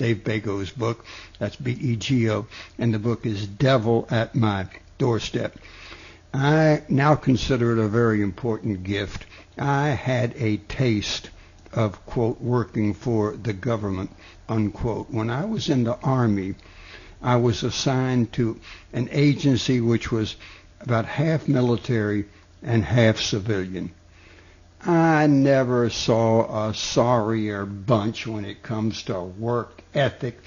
Dave Bego's book. That's B-E-G-O. And the book is Devil at My Doorstep. I now consider it a very important gift. I had a taste of, quote, working for the government, unquote. When I was in the Army, I was assigned to an agency which was about half military and half civilian. I never saw a sorrier bunch when it comes to work ethic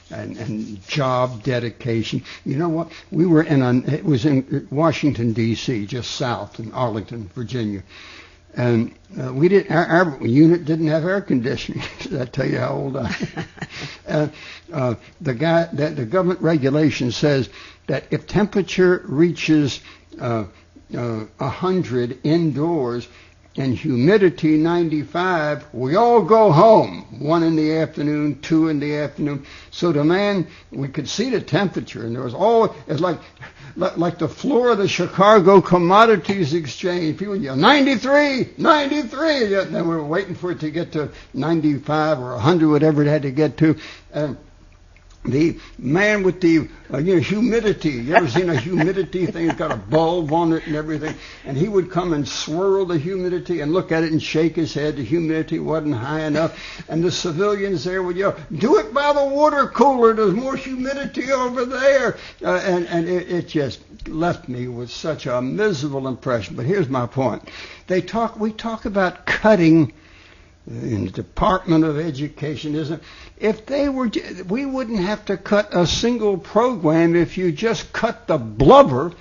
and job dedication. You know what? We were it was in Washington, D.C., just south in Arlington, Virginia. And our unit didn't have air conditioning. Does that tell you how old I am? The government regulation says that if temperature reaches 100 indoors and humidity 95, we all go home. 1 in the afternoon, 2 in the afternoon. So we could see the temperature, and there was it's like the floor of the Chicago Commodities Exchange. People yell, 93, 93. And then we were waiting for it to get to 95 or 100, whatever it had to get to. The man with the humidity, you ever seen a humidity thing? It's got a bulb on it and everything. And he would come and swirl the humidity and look at it and shake his head. The humidity wasn't high enough. And the civilians there would yell, do it by the water cooler. There's more humidity over there. And it just left me with such a miserable impression. But here's my point. We talk about cutting in the Department of Education, isn't it? We wouldn't have to cut a single program if you just cut the blubber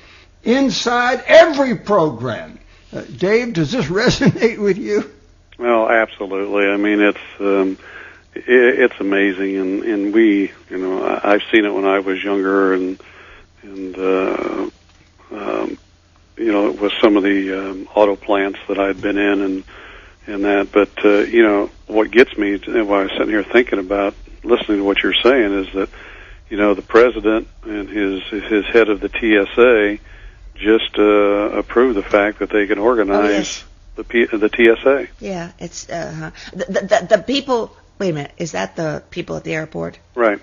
inside every program. Dave, does this resonate with you? Well, absolutely. I mean, it's amazing, and we, I've seen it when I was younger, and with some of the auto plants that I'd been in, and that. But what gets me while I was sitting here thinking about listening to what you're saying is that the president and his head of the TSA just approved the fact that they can organize the TSA. Yeah, it's the people. Wait a minute, is that the people at the airport? Right.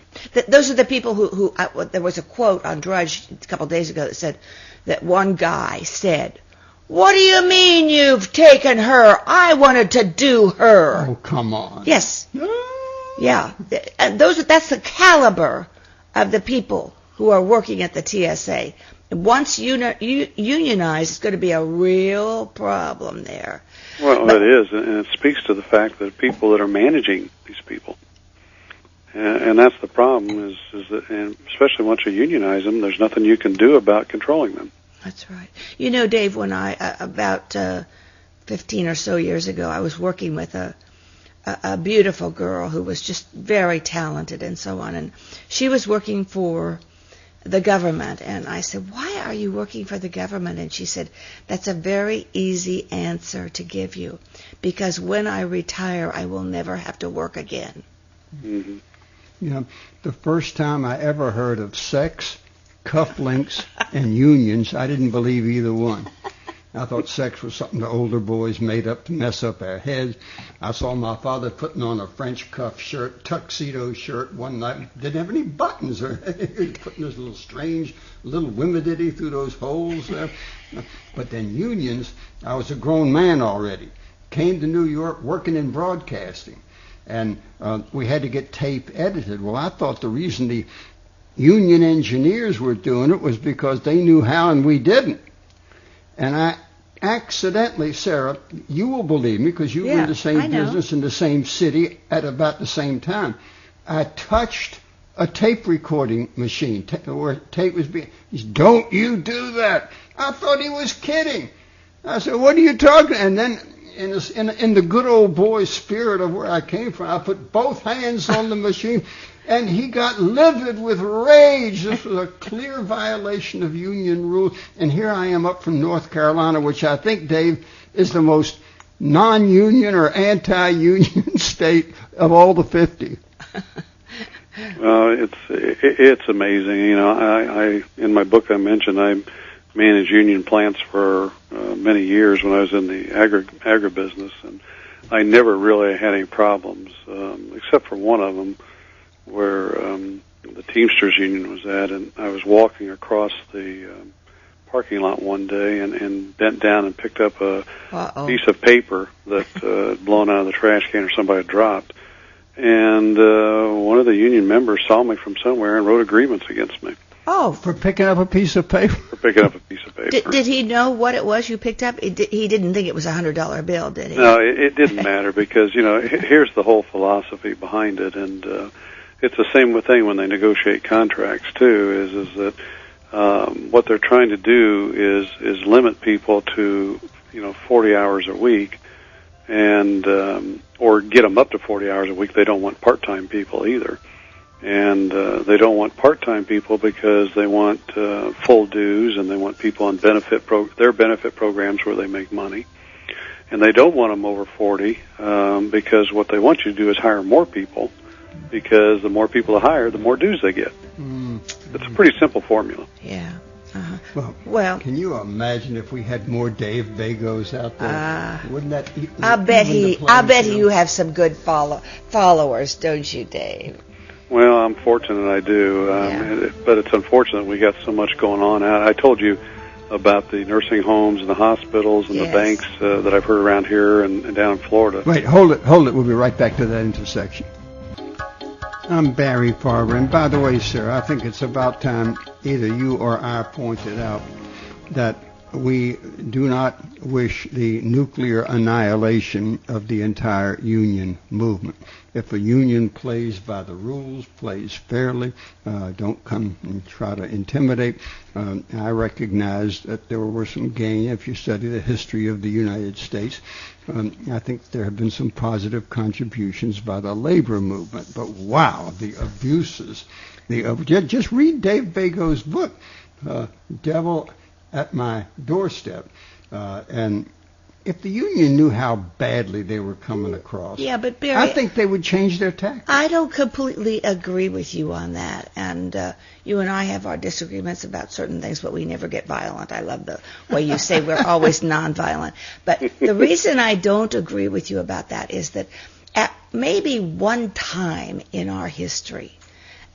Those are the people who there was a quote on Drudge a couple of days ago that said that one guy said, "What do you mean you've taken her? I wanted to do her." Oh, come on. Yes. Yeah. And that's the caliber of the people who are working at the TSA. Once unionized, it's going to be a real problem there. Well, it is, and it speaks to the fact that people that are managing these people, and that's the problem, is that, and especially once you unionize them, there's nothing you can do about controlling them. That's right. Dave, when about 15 or so years ago, I was working with a beautiful girl who was just very talented and so on, and she was working for the government, and I said, "Why are you working for the government?" And she said, "That's a very easy answer to give you, because when I retire, I will never have to work again." Mm-hmm. The first time I ever heard of sex, cufflinks, and unions, I didn't believe either one. I thought sex was something the older boys made up to mess up our heads. I saw my father putting on a French cuff shirt, tuxedo shirt one night. Didn't have any buttons, or he was putting this little strange little wimidity through those holes there. But then unions, I was a grown man already. Came to New York working in broadcasting, and we had to get tape edited. Well, I thought the reason the union engineers were doing it was because they knew how and we didn't. And I accidentally, Sarah, you will believe me because you were in the same business in the same city at about the same time. I touched a tape recording machine where tape was being. He said, "Don't you do that." I thought he was kidding. I said, "What are you talking?" And then in the good old boy spirit of where I came from, I put both hands on the machine. And he got livid with rage. This was a clear violation of union rules. And here I am up from North Carolina, which I think, Dave, is the most non-union or anti-union state of all the 50. It's amazing. I in my book I mentioned I managed union plants for many years when I was in the agribusiness, and I never really had any problems, except for one of them. the Teamsters Union was at, and I was walking across the parking lot one day and bent down and picked up a piece of paper that had blown out of the trash can or somebody had dropped. And one of the union members saw me from somewhere and wrote a grievance against me. Oh, for picking up a piece of paper? For picking up a piece of paper. Did he know what it was you picked up? He didn't think it was a $100 bill, did he? No, it didn't matter because, here's the whole philosophy behind it. And it's the same thing when they negotiate contracts, too, is that what they're trying to do is limit people to, 40 hours a week and or get them up to 40 hours a week. They don't want part-time people either. And they don't want part-time people because they want full dues, and they want people on their benefit programs where they make money. And they don't want them over 40 because what they want you to do is hire more people, because the more people they hire, the more dues they get. It's a pretty simple formula. Yeah. Well, can you imagine if we had more Dave Vagos out there? Wouldn't that? I bet you have some good followers, don't you, Dave? Well, I'm fortunate I do, but it's unfortunate we got so much going on. I told you about the nursing homes and the hospitals and the banks that I've heard around here and down in Florida. Wait, hold it. We'll be right back to that intersection. I'm Barry Farber, and by the way, sir, I think it's about time either you or I pointed out that we do not wish the nuclear annihilation of the entire union movement. If a union plays by the rules, plays fairly, don't come and try to intimidate. I recognize that there were some gain. If you study the history of the United States, I think there have been some positive contributions by the labor movement. But wow, the abuses. Just read Dave Vagos' book, Devil at My Doorstep. And if the union knew how badly they were coming across, but Barry, I think they would change their tactics. I don't completely agree with you on that. And you and I have our disagreements about certain things, but we never get violent. I love the way you say we're always nonviolent. But the reason I don't agree with you about that is that at maybe one time in our history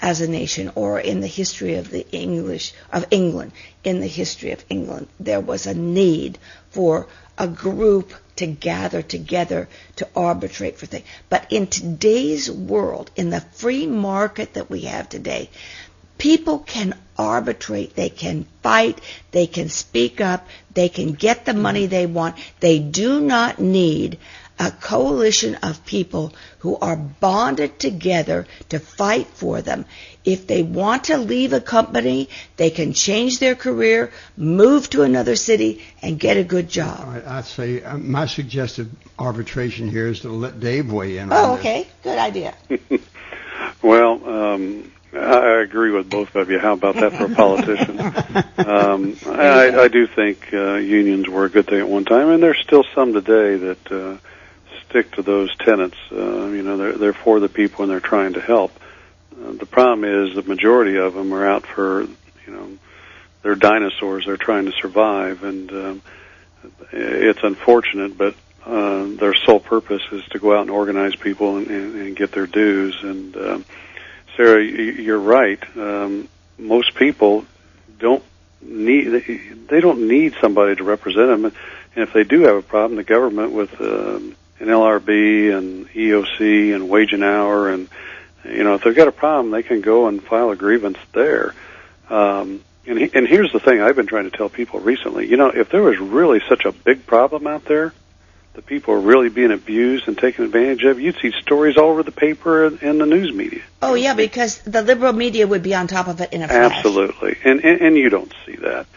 as a nation, or in the history of England, in the history of England, there was a need for a group to gather together to arbitrate for things. But in today's world, in the free market that we have today, people can arbitrate, they can fight, they can speak up, they can get the money they want. They do not need a coalition of people who are bonded together to fight for them. If they want to leave a company, they can change their career, move to another city, and get a good job. All right, I'd say my suggested arbitration here is to let Dave weigh in on Oh, this. okay. Good idea. Well, I agree with both of you. How about that for a politician? I do think unions were a good thing at one time, and there's still some today that stick to those tenets. They're for the people and they're trying to help. The problem is the majority of them are out for, they're dinosaurs. They're trying to survive, and it's unfortunate, but their sole purpose is to go out and organize people and get their dues. And Sarah, you're right. Most people don't need somebody to represent them, and if they do have a problem, the government with an LRB and EOC and wage and hour, and if they've got a problem, they can go and file a grievance there. And here's the thing I've been trying to tell people recently. If there was really such a big problem out there, the people are really being abused and taken advantage of, you'd see stories all over the paper and the news media. Oh, yeah, because the liberal media would be on top of it in a flash. Absolutely. And you don't see that.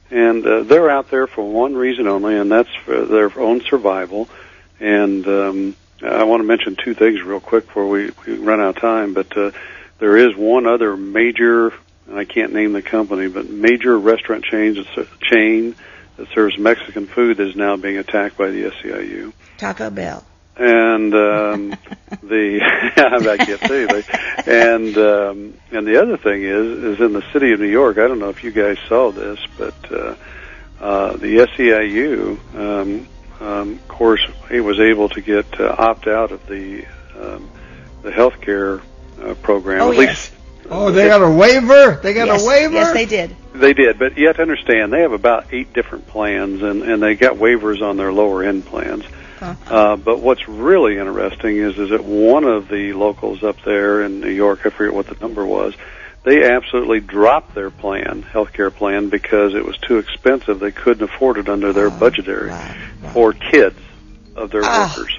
And they're out there for one reason only, and that's for their own survival. And I want to mention two things real quick before we run out of time. But there is one other major, and I can't name the company, but major restaurant chain that serves Mexican food that is now being attacked by the SEIU. Taco Bell. And I get too. And the other thing is in the city of New York. I don't know if you guys saw this, but the SEIU, of course, he was able to get opt out of the healthcare program. Oh, At yes. least Oh, they got a waiver? They got Yes, a waiver? yes, they did. they did, but you have to understand they have about 8 different plans, and they got waivers on their lower end plans. But what's really interesting is that one of the locals up there in New York, I forget what the number was, they absolutely dropped their plan, healthcare plan, because it was too expensive. They couldn't afford it under their budgetary for kids of their workers.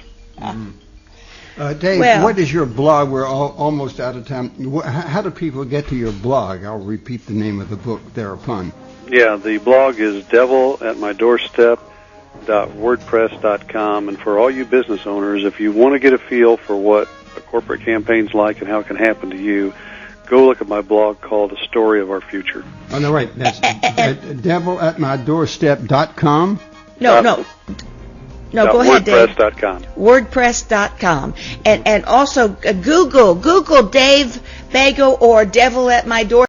Dave, Well- what is your blog? We're almost out of time. How do people get to your blog? I'll repeat the name of the book thereupon. Yeah, the blog is devilatmydoorstep.wordpress.com, and for all you business owners, if you want to get a feel for what a corporate campaign's like and how it can happen to you, go look at my blog called A Story of Our Future. Oh, no, wait. That's devilatmydoorstep.com? No, go ahead, Dave. WordPress.com. WordPress.com. And also Google Dave Bago or Devil at My Door.